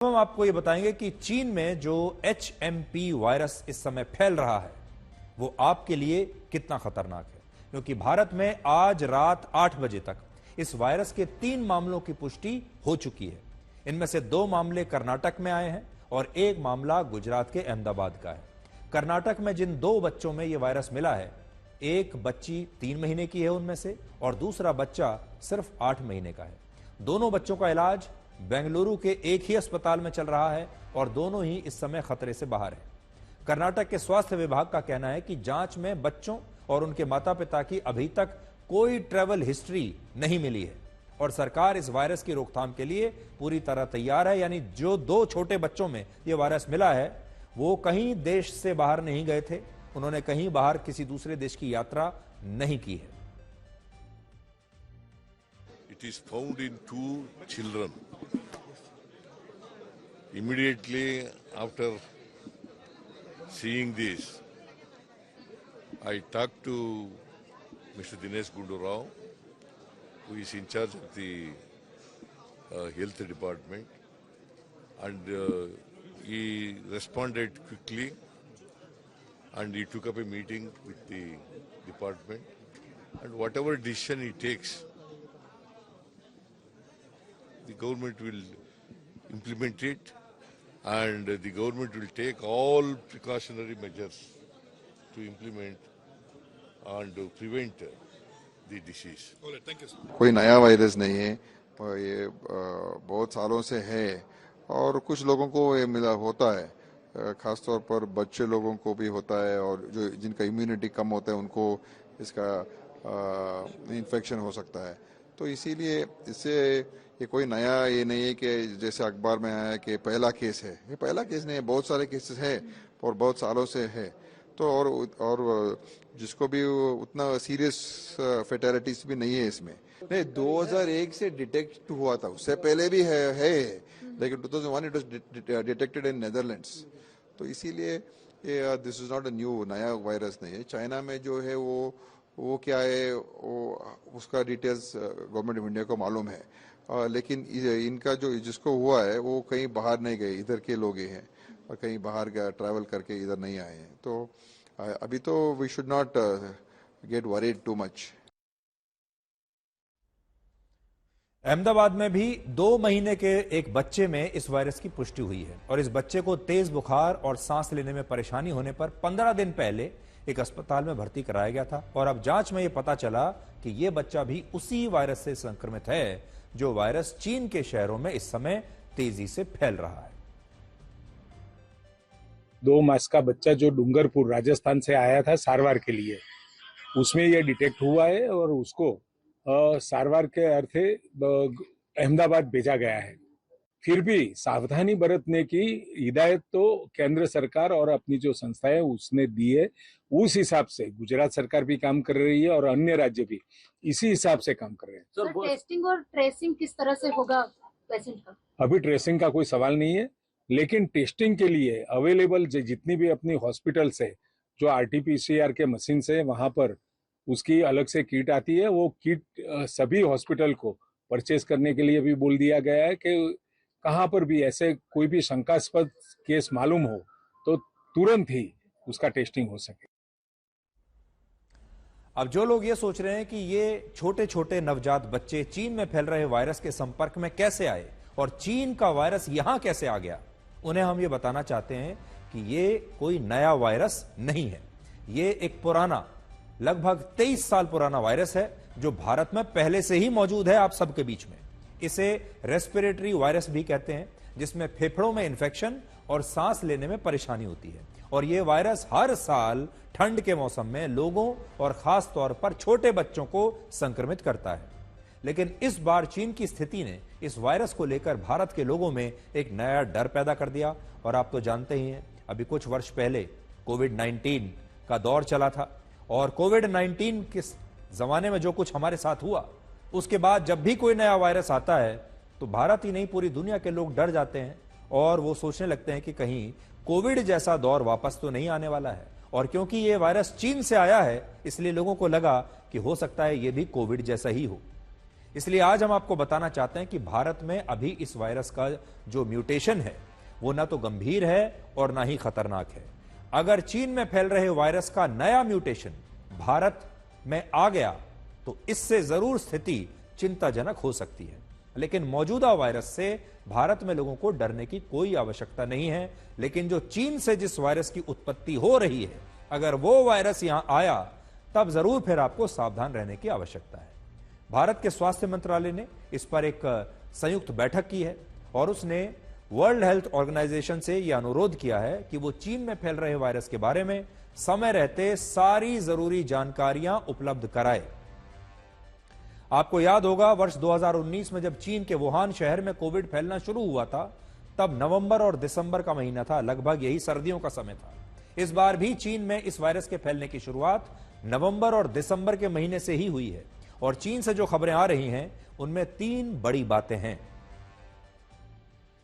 हम आपको ये बताएंगे कि चीन में जो HMP वायरस इस समय फैल रहा है वो आपके लिए कितना खतरनाक है, क्योंकि भारत में आज रात 8 बजे तक इस वायरस के 3 मामलों की पुष्टि हो चुकी है। इनमें से 2 मामले कर्नाटक में आए हैं और 1 मामला गुजरात के अहमदाबाद का है। कर्नाटक में जिन 2 बच्चों में यह वायरस मिला है, एक बच्ची 3 महीने की है उनमें से, और दूसरा बच्चा सिर्फ 8 महीने का है। दोनों बच्चों का इलाज बेंगलुरु के एक ही अस्पताल में चल रहा है और दोनों ही इस समय खतरे से बाहर है। कर्नाटक के स्वास्थ्य विभाग का कहना है कि जांच में बच्चों और उनके माता पिता की अभी तक कोई ट्रैवल हिस्ट्री नहीं मिली है और सरकार इस वायरस की रोकथाम के लिए पूरी तरह तैयार है। यानी जो 2 छोटे बच्चों में यह वायरस मिला है वो कहीं देश से बाहर नहीं गए थे, उन्होंने कहीं बाहर किसी दूसरे देश की यात्रा नहीं की है। It is found in 2 children. Immediately after seeing this, I talked to Mr. Dinesh Gundu Rao, who is in charge of the health department, and he responded quickly and he took up a meeting with the department, and whatever decision he takes, the government will implement it, and the government will take all precautionary measures to implement and to prevent the disease. Thank you, sir. कोई नया virus नहीं है, ये बहुत सालों से है और कुछ लोगों को ये मिला होता है, खासतौर पर बच्चे लोगों को भी होता है और जो जिनका इम्यूनिटी कम होता है उनको इसका इन्फेक्शन हो सकता है। तो इसीलिए इससे ये कोई नया ये नहीं है कि जैसे अखबार में आया कि पहला केस है, ये पहला केस नहीं है, बहुत सारे केसेस है और बहुत सालों से है। तो और जिसको भी उतना सीरियस फेटलिटीज भी नहीं है इसमें। नहीं, 2001 से डिटेक्ट हुआ था, उससे पहले भी है लेकिन 2001 it was detected in Netherlands. तो इसीलिए ये this is not a new, नया वायरस नहीं है। चाइना में जो है वो क्या है, वो उसका डिटेल्स गवर्नमेंट ऑफ इंडिया को मालूम है, लेकिन इनका जो जिसको हुआ है वो कहीं बाहर नहीं गए, इधर के लोग हैं और कहीं बाहर ट्रैवल करके इधर नहीं आए हैं। तो अभी तो we should not get worried too much. Ahmedabad में भी 2 महीने के एक बच्चे में इस वायरस की पुष्टि हुई है और इस बच्चे को तेज बुखार और सांस लेने में परेशानी होने पर 15 दिन पहले एक अस्पताल में भर्ती कराया गया था और अब जांच में यह पता चला कि यह बच्चा भी उसी वायरस से संक्रमित है जो वायरस चीन के शहरों में इस समय तेजी से फैल रहा है। 2 मास का बच्चा जो डूंगरपुर राजस्थान से आया था सारवार के लिए, उसमें यह डिटेक्ट हुआ है और उसको सारवार के अर्थे अहमदाबाद भेजा गया है। फिर भी सावधानी बरतने की हिदायत तो केंद्र सरकार और अपनी जो संस्थाएं उसने दी है, उस हिसाब से गुजरात सरकार भी काम कर रही है और अन्य राज्य भी इसी हिसाब से काम कर रहे हैं। सर, टेस्टिंग और ट्रेसिंग किस तरह से होगा पेशेंट का? अभी ट्रेसिंग का कोई सवाल नहीं है, लेकिन टेस्टिंग के लिए अवेलेबल जितनी भी अपनी हॉस्पिटल्स है, जो RT-PCR के मशीन से वहां पर उसकी अलग से किट आती है, वो किट सभी हॉस्पिटल को परचेज करने के लिए भी बोल दिया गया है कि कहां पर भी ऐसे कोई भी शंकास्पद केस मालूम हो तो तुरंत ही उसका टेस्टिंग हो सके। अब जो लोग ये सोच रहे हैं कि ये छोटे छोटे नवजात बच्चे चीन में फैल रहे वायरस के संपर्क में कैसे आए और चीन का वायरस यहां कैसे आ गया, उन्हें हम ये बताना चाहते हैं कि ये कोई नया वायरस नहीं है। ये एक पुराना, लगभग 23 साल पुराना वायरस है जो भारत में पहले से ही मौजूद है आप सबके बीच में। इसे रेस्पिरेटरी वायरस भी कहते हैं, जिसमें फेफड़ों में इंफेक्शन और सांस लेने में परेशानी होती है और यह वायरस हर साल ठंड के मौसम में लोगों और खास तौर पर छोटे बच्चों को संक्रमित करता है। लेकिन इस बार चीन की स्थिति ने इस वायरस को लेकर भारत के लोगों में एक नया डर पैदा कर दिया और आप तो जानते ही हैं, अभी कुछ वर्ष पहले कोविड-19 का दौर चला था और कोविड-19 के जमाने में जो कुछ हमारे साथ हुआ, उसके बाद जब भी कोई नया वायरस आता है तो भारत ही नहीं पूरी दुनिया के लोग डर जाते हैं और वो सोचने लगते हैं कि कहीं कोविड जैसा दौर वापस तो नहीं आने वाला है। और क्योंकि ये वायरस चीन से आया है इसलिए लोगों को लगा कि हो सकता है ये भी कोविड जैसा ही हो। इसलिए आज हम आपको बताना चाहते हैं कि भारत में अभी इस वायरस का जो म्यूटेशन है वो ना तो गंभीर है और ना ही खतरनाक है। अगर चीन में फैल रहे वायरस का नया म्यूटेशन भारत में आ गया तो इससे जरूर स्थिति चिंताजनक हो सकती है, लेकिन मौजूदा वायरस से भारत में लोगों को डरने की कोई आवश्यकता नहीं है। लेकिन जो चीन से जिस वायरस की उत्पत्ति हो रही है, अगर वो वायरस यहां आया तब जरूर फिर आपको सावधान रहने की आवश्यकता है। भारत के स्वास्थ्य मंत्रालय ने इस पर एक संयुक्त बैठक की है और उसने वर्ल्ड हेल्थ ऑर्गेनाइजेशन से यह अनुरोध किया है कि वो चीन में फैल रहे वायरस के बारे में समय रहते सारी जरूरी जानकारियां उपलब्ध कराए। आपको याद होगा वर्ष 2019 में जब चीन के वुहान शहर में कोविड फैलना शुरू हुआ था, तब नवंबर और दिसंबर का महीना था, लगभग यही सर्दियों का समय था। इस बार भी चीन में इस वायरस के फैलने की शुरुआत नवंबर और दिसंबर के महीने से ही हुई है और चीन से जो खबरें आ रही हैं उनमें 3 बड़ी बातें हैं।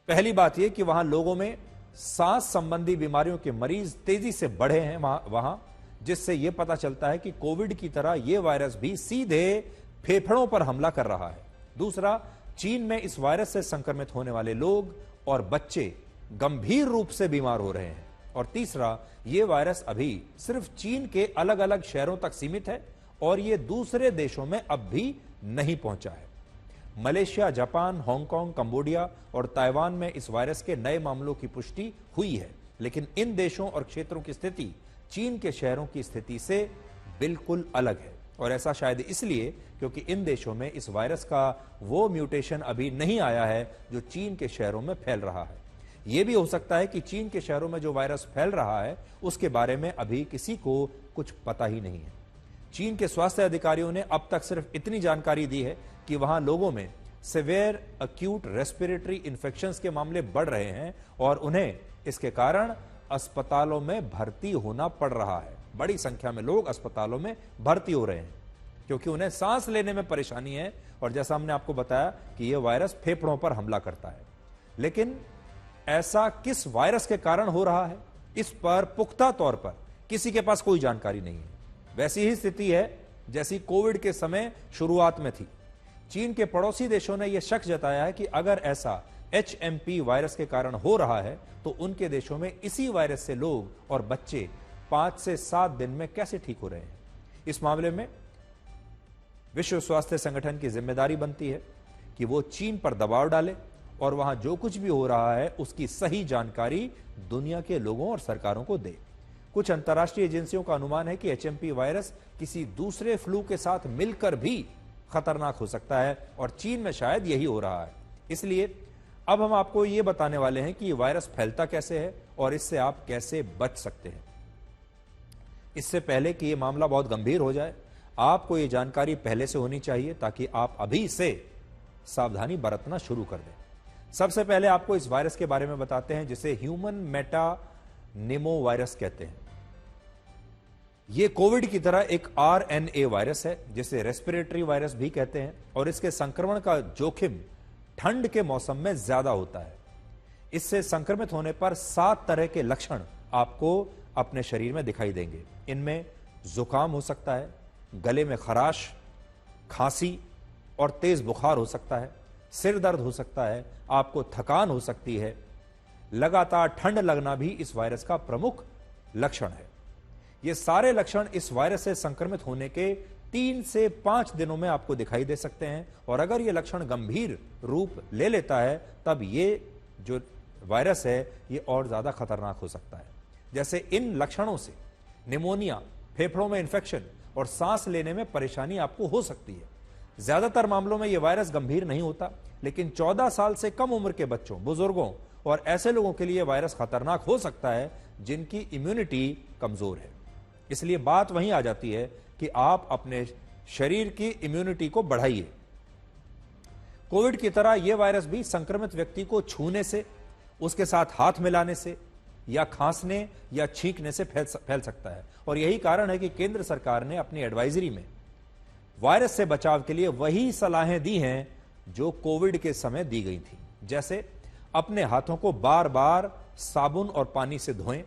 पहली बात यह कि वहां लोगों में सांस संबंधी बीमारियों के मरीज तेजी से बढ़े हैं वहां, जिससे यह पता चलता है कि कोविड की तरह यह वायरस भी सीधे फेफड़ों पर हमला कर रहा है। दूसरा, चीन में इस वायरस से संक्रमित होने वाले लोग और बच्चे गंभीर रूप से बीमार हो रहे हैं। और तीसरा, यह वायरस अभी सिर्फ चीन के अलग अलग शहरों तक सीमित है और यह दूसरे देशों में अब भी नहीं पहुंचा है। मलेशिया, जापान, हांगकांग, कंबोडिया और ताइवान में इस वायरस के नए मामलों की पुष्टि हुई है, लेकिन इन देशों और क्षेत्रों की स्थिति चीन के शहरों की स्थिति से बिल्कुल अलग है। और ऐसा शायद इसलिए क्योंकि इन देशों में इस वायरस का वो म्यूटेशन अभी नहीं आया है जो चीन के शहरों में फैल रहा है। यह भी हो सकता है कि चीन के शहरों में जो वायरस फैल रहा है उसके बारे में अभी किसी को कुछ पता ही नहीं है। चीन के स्वास्थ्य अधिकारियों ने अब तक सिर्फ इतनी जानकारी दी है कि वहां लोगों में सिवियर एक्यूट रेस्पिरेटरी इन्फेक्शंस के मामले बढ़ रहे हैं और उन्हें इसके कारण अस्पतालों में भर्ती होना पड़ रहा है। बड़ी संख्या में लोग अस्पतालों में भर्ती हो रहे हैं क्योंकि उन्हें सांस लेने में परेशानी है और जैसा हमने आपको बताया कि यह वायरस फेफड़ों पर हमला करता है। लेकिन ऐसा किस वायरस के कारण हो रहा है, इस पर पुख्ता तौर पर किसी के पास कोई जानकारी नहीं है। वैसी ही स्थिति है जैसी कोविड के समय शुरुआत में थी। चीन के पड़ोसी देशों ने यह शक जताया है कि अगर ऐसा HMP वायरस के कारण हो रहा है तो उनके देशों में इसी वायरस से लोग और बच्चे 5 से 7 दिन में कैसे ठीक हो रहे हैं। इस मामले में विश्व स्वास्थ्य संगठन की जिम्मेदारी बनती है कि वो चीन पर दबाव डाले और वहां जो कुछ भी हो रहा है उसकी सही जानकारी दुनिया के लोगों और सरकारों को दे। कुछ अंतर्राष्ट्रीय एजेंसियों का अनुमान है कि HMP वायरस किसी दूसरे फ्लू के साथ मिलकर भी खतरनाक हो सकता है और चीन में शायद यही हो रहा है। इसलिए अब हम आपको यह बताने वाले हैं कि यह वायरस फैलता कैसे है और इससे आप कैसे बच सकते हैं। इससे पहले कि यह मामला बहुत गंभीर हो जाए, आपको यह जानकारी पहले से होनी चाहिए ताकि आप अभी से सावधानी बरतना शुरू कर दें। सबसे पहले आपको इस वायरस के बारे में बताते हैं जिसे ह्यूमन मेटानिमो वायरस कहते हैं। यह कोविड की तरह एक RNA वायरस है जिसे रेस्पिरेटरी वायरस भी कहते हैं और इसके संक्रमण का जोखिम ठंड के मौसम में ज्यादा होता है। इससे संक्रमित होने पर 7 तरह के लक्षण आपको अपने शरीर में दिखाई देंगे। इनमें जुकाम हो सकता है, गले में खराश, खांसी और तेज बुखार हो सकता है, सिर दर्द हो सकता है, आपको थकान हो सकती है। लगातार ठंड लगना भी इस वायरस का प्रमुख लक्षण है। ये सारे लक्षण इस वायरस से संक्रमित होने के 3 से 5 दिनों में आपको दिखाई दे सकते हैं और अगर ये लक्षण गंभीर रूप ले लेता है तब ये जो वायरस है ये और ज्यादा खतरनाक हो सकता है। जैसे इन लक्षणों से निमोनिया, फेफड़ों में इंफेक्शन और सांस लेने में परेशानी आपको हो सकती है। ज्यादातर मामलों में यह वायरस गंभीर नहीं होता, लेकिन 14 साल से कम उम्र के बच्चों, बुजुर्गों और ऐसे लोगों के लिए वायरस खतरनाक हो सकता है जिनकी इम्यूनिटी कमजोर है। इसलिए बात वहीं आ जाती है कि आप अपने शरीर की इम्यूनिटी को बढ़ाइए। कोविड की तरह यह वायरस भी संक्रमित व्यक्ति को छूने से, उसके साथ हाथ मिलाने से या खांसने या छींकने से फैल सकता है और यही कारण है कि केंद्र सरकार ने अपनी एडवाइजरी में वायरस से बचाव के लिए वही सलाहें दी हैं जो कोविड के समय दी गई थी। जैसे अपने हाथों को बार बार साबुन और पानी से धोएं,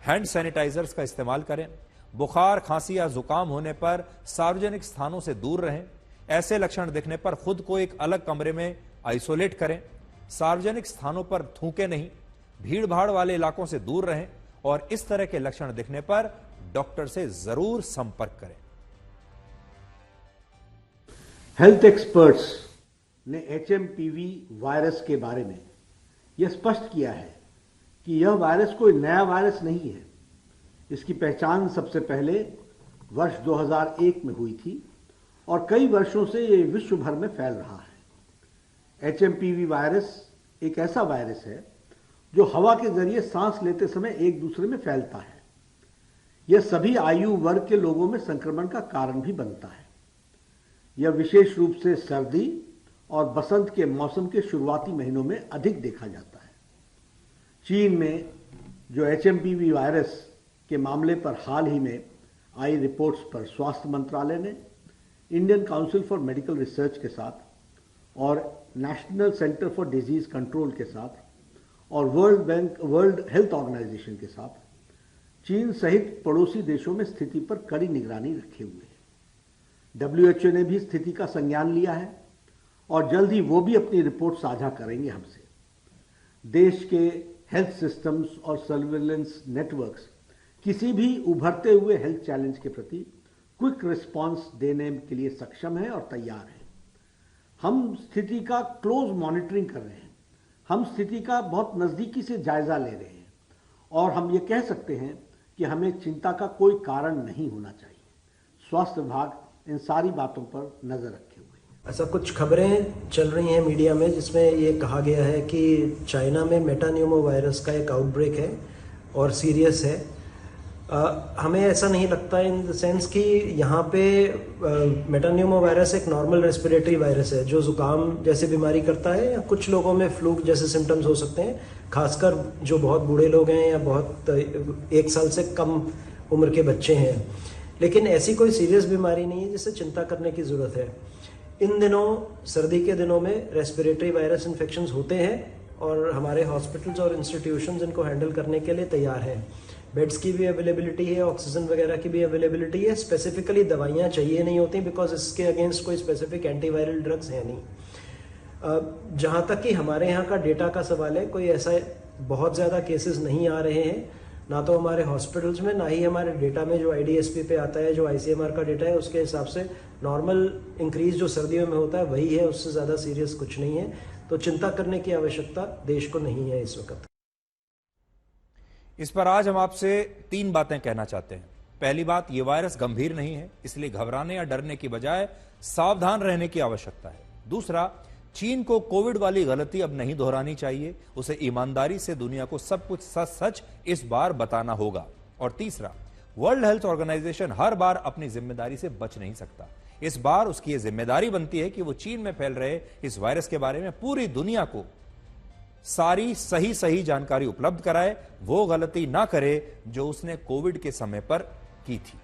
हैंड सैनिटाइजर्स का इस्तेमाल करें, बुखार, खांसी या जुकाम होने पर सार्वजनिक स्थानों से दूर रहें, ऐसे लक्षण दिखने पर खुद को एक अलग कमरे में आइसोलेट करें, सार्वजनिक स्थानों पर थूकें नहीं, भीड़ भाड़ वाले इलाकों से दूर रहें और इस तरह के लक्षण दिखने पर डॉक्टर से जरूर संपर्क करें। हेल्थ एक्सपर्ट्स ने HMPV वायरस के बारे में यह स्पष्ट किया है कि यह वायरस कोई नया वायरस नहीं है। इसकी पहचान सबसे पहले वर्ष 2001 में हुई थी और कई वर्षों से यह विश्व भर में फैल रहा है। HMPV वायरस एक ऐसा वायरस है जो हवा के जरिए सांस लेते समय एक दूसरे में फैलता है। यह सभी आयु वर्ग के लोगों में संक्रमण का कारण भी बनता है। यह विशेष रूप से सर्दी और बसंत के मौसम के शुरुआती महीनों में अधिक देखा जाता है। चीन में जो HMPV वायरस के मामले पर हाल ही में आई रिपोर्ट्स पर स्वास्थ्य मंत्रालय ने Indian council for medical research के साथ और national centre for disease control के साथ और वर्ल्ड हेल्थ ऑर्गेनाइजेशन के साथ चीन सहित पड़ोसी देशों में स्थिति पर कड़ी निगरानी रखे हुए है। WHO ने भी स्थिति का संज्ञान लिया है और जल्द ही वो भी अपनी रिपोर्ट साझा करेंगे हमसे। देश के हेल्थ सिस्टम्स और सर्विलेंस नेटवर्क्स किसी भी उभरते हुए हेल्थ चैलेंज के प्रति क्विक रिस्पांस देने के लिए सक्षम है और तैयार है। हम स्थिति का क्लोज मॉनिटरिंग कर रहे हैं। हम स्थिति का बहुत नजदीकी से जायजा ले रहे हैं और हम ये कह सकते हैं कि हमें चिंता का कोई कारण नहीं होना चाहिए। स्वास्थ्य विभाग इन सारी बातों पर नजर रखे हुए है। ऐसा कुछ खबरें चल रही हैं मीडिया में जिसमें ये कहा गया है कि चाइना में मेटान्यूमो वायरस का एक आउटब्रेक है और सीरियस है। हमें ऐसा नहीं लगता इन द सेंस कि यहाँ पे मेटान्यूमो वायरस एक नॉर्मल रेस्पिरेटरी वायरस है जो जुकाम जैसे बीमारी करता है या कुछ लोगों में फ्लू जैसे सिम्टम्स हो सकते हैं, खासकर जो बहुत बूढ़े लोग हैं या बहुत 1 साल से कम उम्र के बच्चे हैं। लेकिन ऐसी कोई सीरियस बीमारी नहीं है जिससे चिंता करने की ज़रूरत है। इन दिनों सर्दी के दिनों में रेस्पिरेटरी वायरस इन्फेक्शंस होते हैं और हमारे हॉस्पिटल्स और इंस्टीट्यूशंस इनको हैंडल करने के लिए तैयार हैं। बेड्स की भी अवेलेबिलिटी है, ऑक्सीजन वगैरह की भी अवेलेबिलिटी है। स्पेसिफिकली दवाइयाँ चाहिए नहीं होती बिकॉज इसके अगेंस्ट कोई स्पेसिफिक एंटीवायरल ड्रग्स हैं नहीं। जहाँ तक कि हमारे यहाँ का डेटा का सवाल है, कोई ऐसा बहुत ज़्यादा केसेस नहीं आ रहे हैं, ना तो हमारे हॉस्पिटल्स में ना ही हमारे डेटा में जो IDSP पे आता है, जो ICMR का डेटा है उसके हिसाब से नॉर्मल इंक्रीज जो सर्दियों में होता है वही है, उससे ज़्यादा सीरियस कुछ नहीं है। तो चिंता करने की आवश्यकता देश को नहीं है इस वक्त। इस पर आज हम आपसे 3 बातें कहना चाहते हैं। पहली बात, ये वायरस गंभीर नहीं है, इसलिए घबराने या डरने की बजाय सावधान रहने की आवश्यकता है। दूसरा, चीन को कोविड वाली गलती अब नहीं दोहरानी चाहिए, उसे ईमानदारी से दुनिया को सब कुछ सच सच इस बार बताना होगा। और तीसरा, वर्ल्ड हेल्थ ऑर्गेनाइजेशन हर बार अपनी जिम्मेदारी से बच नहीं सकता। इस बार उसकी यह जिम्मेदारी बनती है कि वो चीन में फैल रहे इस वायरस के बारे में पूरी दुनिया को सारी सही जानकारी उपलब्ध कराए, वो गलती ना करे जो उसने कोविड के समय पर की थी।